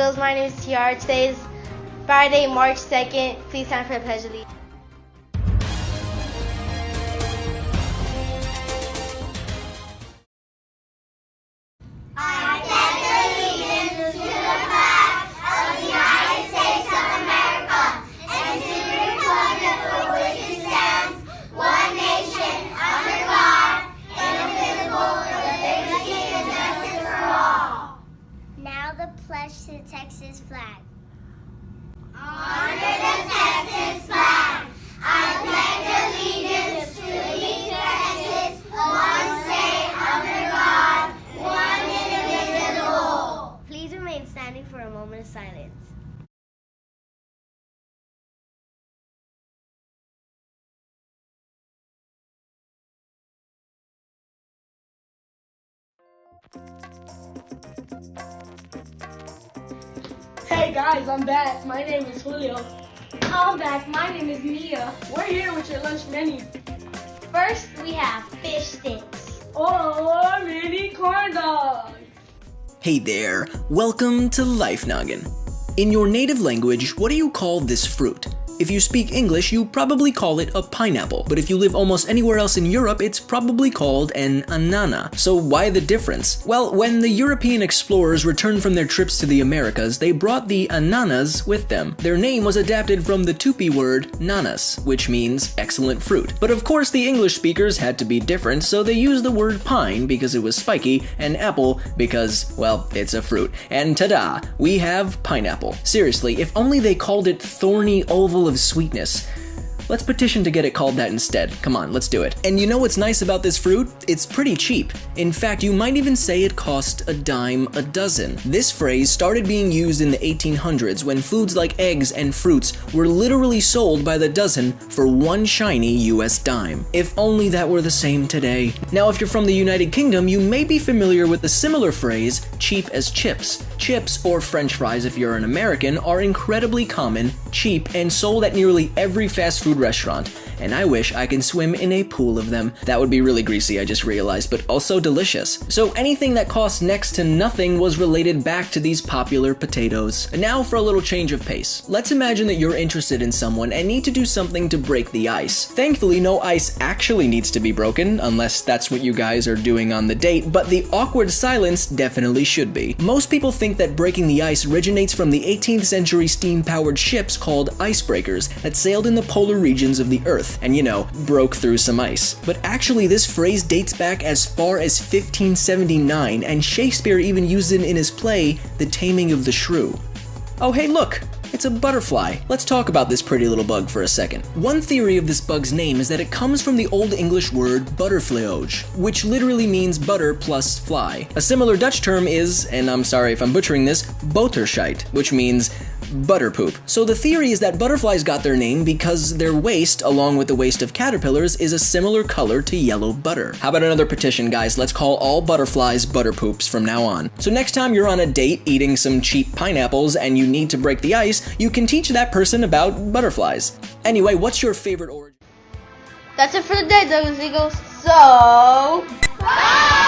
Eagles. My name is Tiara. Today is Friday, March 2nd. Please stand for the Pledge of Allegiance. Pledge to the Texas flag. Honor the Texas flag. I pledge allegiance to each Texas, one state under God, one indivisible. Please remain standing for a moment of silence. Hey guys, I'm back. My name is Julio. I'm back. My name is Mia. We're here with your lunch menu. First, we have fish sticks. Or mini corn dogs. Hey there, welcome to Life Noggin. In your native language, what do you call this fruit? If you speak English, you probably call it a pineapple, but if you live almost anywhere else in Europe, it's probably called an anana. So why the difference? Well, when the European explorers returned from their trips to the Americas, they brought the ananas with them. Their name was adapted from the Tupi word nanas, which means excellent fruit. But of course, the English speakers had to be different, so they used the word pine because it was spiky, and apple because, well, it's a fruit. And ta-da, we have pineapple. Seriously, if only they called it thorny oval of sweetness. Let's petition to get it called that instead. Come on, let's do it. And you know what's nice about this fruit? It's pretty cheap. In fact, you might even say it cost a dime a dozen. This phrase started being used in the 1800s when foods like eggs and fruits were literally sold by the dozen for one shiny US dime. If only that were the same today. Now, if you're from the United Kingdom, you may be familiar with the similar phrase, cheap as chips. Chips, or French fries if you're an American, are incredibly common, cheap, and sold at nearly every fast food restaurant, and I wish I could swim in a pool of them. That would be really greasy, I just realized, but also delicious. So anything that costs next to nothing was related back to these popular potatoes. And now for a little change of pace. Let's imagine that you're interested in someone and need to do something to break the ice. Thankfully, no ice actually needs to be broken, unless that's what you guys are doing on the date, but the awkward silence definitely should be. Most people think that breaking the ice originates from the 18th century steam-powered ships called icebreakers that sailed in the polar regions of the Earth and, you know, broke through some ice. But actually, this phrase dates back as far as 1579, and Shakespeare even used it in his play, The Taming of the Shrew. Oh hey look! It's a butterfly. Let's talk about this pretty little bug for a second. One theory of this bug's name is that it comes from the Old English word buttervleoge, which literally means butter plus fly. A similar Dutch term is, and I'm sorry if I'm butchering this, boterscheid, which means butter poop. So the theory is that butterflies got their name because their waste, along with the waste of caterpillars, is a similar color to yellow butter. How about another petition, guys? Let's call all butterflies butter poops from now on. So next time you're on a date eating some cheap pineapples and you need to break the ice, you can teach that person about butterflies. Anyway, what's your favorite origin? That's it for the day, Douglas Eagles. So, bye!